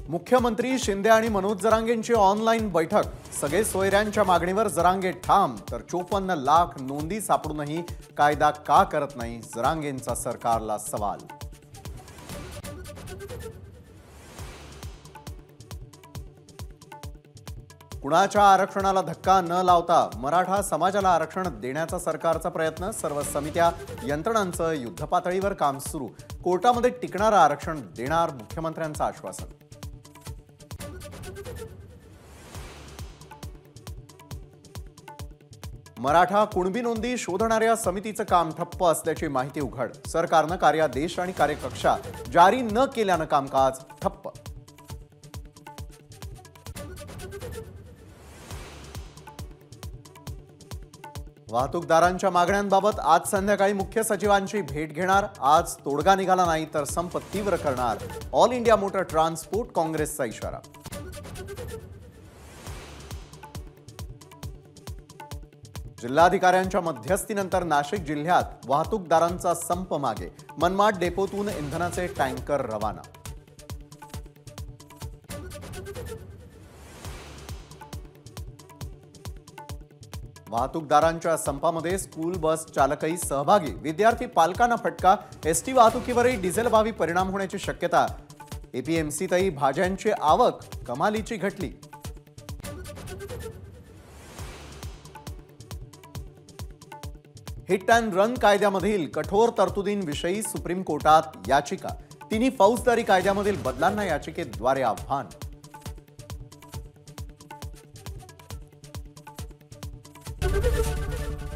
मुख्यमंत्री शिंदे आणि मनोज जरांगेंची ऑनलाईन बैठक। सगळे सोयऱ्यांच्या मागणीवर जरांगे ठाम, तर 54 लाख नोंदी सापडूनही कायदा का करत नाही, जरांगेंचा सरकारला सवाल। कुणाच्या आरक्षणाला धक्का न लावता मराठा समाजाला आरक्षण देण्याचा सरकारचा प्रयत्न। सर्व समित्या यंत्रणांचं युद्धपातळीवर काम सुरू। कोर्टामध्ये टिकणारं आरक्षण देणार, मुख्यमंत्र्यांचं आश्वासन। मराठा कुणबी नोंदी शोधणाऱ्या समितीचं काम ठप्प असल्याची माहिती उघड। सरकारनं कार्यादेश आणि कार्यकक्षा जारी न केल्यानं कामकाज ठप्प। वाहतूकदारांच्या मागण्यांबाबत आज संध्याकाळी मुख्य सचिवांची भेट घेणार। आज तोडगा निघाला नाही तर संप तीव्र करणार, ऑल इंडिया मोटर ट्रान्सपोर्ट काँग्रेसचा इशारा। जिल्हाधिकाऱ्यांच्या मध्यस्थीनंतर नाशिक जिल्ह्यात वाहतूकदारांचा संप मागे। मनमाड डेपोतून इंधनाचे टँकर रवाना। वाहतूकदारांच्या संपामध्ये स्कूल बस चालकही सहभागी। विद्यार्थी पालकांना फटका। एसटी वाहतुकीवरही डिझेलभावी परिणाम होण्याची शक्यता। एपीएमसीतही भाज्यांची आवक कमालीची घटली। हिट अँड रन कायद्यामधील कठोर तरतुदींविषयी सुप्रीम कोर्टात याचिका। तिन्ही फौजदारी कायद्यामधील बदलांना याचिकेद्वारे आव्हान।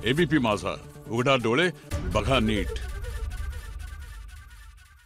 एबीपी माझा, उघडा डोळे बघा नीट।